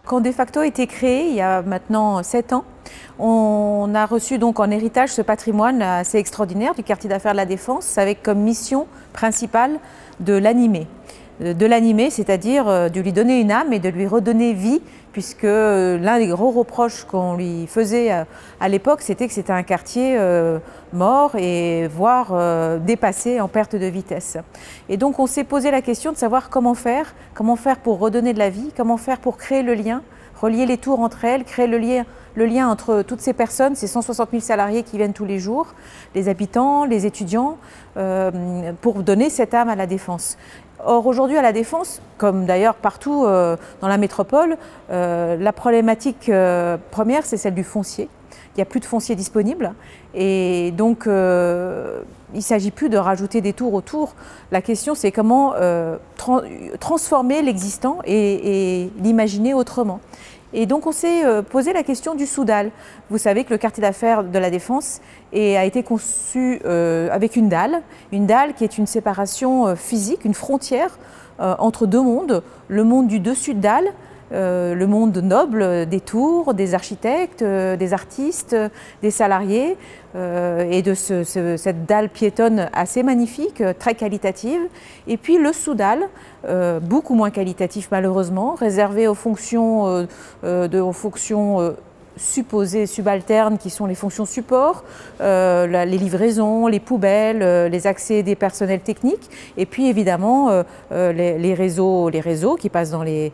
Quand Defacto a été créé, il y a maintenant 7 ans, on a reçu donc en héritage ce patrimoine assez extraordinaire du quartier d'affaires de la Défense avec comme mission principale de l'animer. C'est-à-dire de lui donner une âme et de lui redonner vie, puisque l'un des gros reproches qu'on lui faisait à l'époque, c'était que c'était un quartier mort et voire dépassé en perte de vitesse. Et donc on s'est posé la question de savoir comment faire pour redonner de la vie, comment faire pour créer le lien, relier les tours entre elles, créer le lien entre toutes ces personnes, ces 160 000 salariés qui viennent tous les jours, les habitants, les étudiants, pour donner cette âme à la Défense. Or aujourd'hui à la Défense, comme d'ailleurs partout dans la métropole, la problématique première c'est celle du foncier. Il n'y a plus de foncier disponible et donc il ne s'agit plus de rajouter des tours autour. La question c'est comment transformer l'existant et l'imaginer autrement. Et donc on s'est posé la question du Soudal. Vous savez que le quartier d'affaires de la Défense a été conçu avec une dalle qui est une séparation physique, une frontière entre deux mondes, le monde du dessus de dalle, le monde noble des tours, des architectes, des artistes, des salariés, et de cette dalle piétonne assez magnifique, très qualitative, et puis le sous-dalle, beaucoup moins qualitatif malheureusement, réservé aux fonctions, supposées subalternes qui sont les fonctions support, les livraisons, les poubelles, les accès des personnels techniques et puis évidemment les réseaux qui passent dans les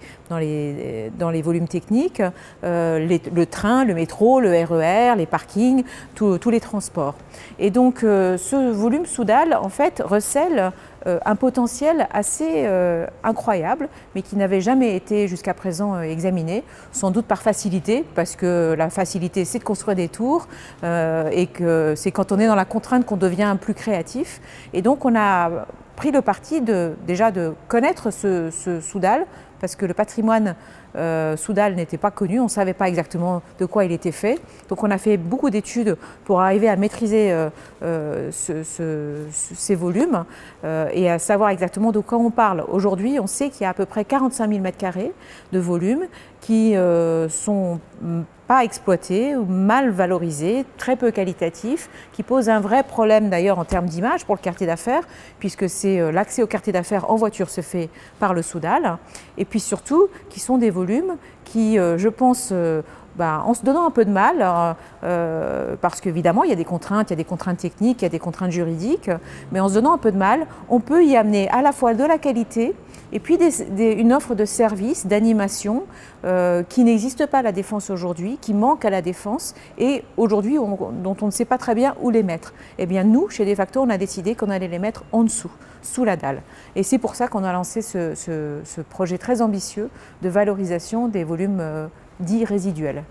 volumes techniques, le train, le métro, le RER, les parkings, tous les transports. Et donc ce volume sous-dalle en fait recèle un potentiel assez incroyable, mais qui n'avait jamais été jusqu'à présent examiné, sans doute par facilité, parce que la facilité c'est de construire des tours et que c'est quand on est dans la contrainte qu'on devient plus créatif. Et donc on a pris le parti déjà de connaître ce sous-dalle, parce que le patrimoine sous-dalle n'était pas connu, on ne savait pas exactement de quoi il était fait. Donc on a fait beaucoup d'études pour arriver à maîtriser ces volumes et à savoir exactement de quoi on parle. Aujourd'hui, on sait qu'il y a à peu près 45 000 m² de volume qui sont pas exploités, ou mal valorisés, très peu qualitatifs, qui posent un vrai problème d'ailleurs en termes d'image pour le quartier d'affaires, puisque c'est l'accès au quartier d'affaires en voiture se fait par le sous-dalle, et puis surtout qui sont des volumes qui, je pense, en se donnant un peu de mal, parce qu'évidemment il y a des contraintes techniques, il y a des contraintes juridiques, mais en se donnant un peu de mal, on peut y amener à la fois de la qualité et puis une offre de service, d'animation qui n'existe pas à la Défense aujourd'hui, qui manque à la Défense et aujourd'hui dont on ne sait pas très bien où les mettre. Eh bien nous, chez Defacto, on a décidé qu'on allait les mettre en dessous, sous la dalle. Et c'est pour ça qu'on a lancé ce projet très ambitieux de valorisation des volumes dits résiduels.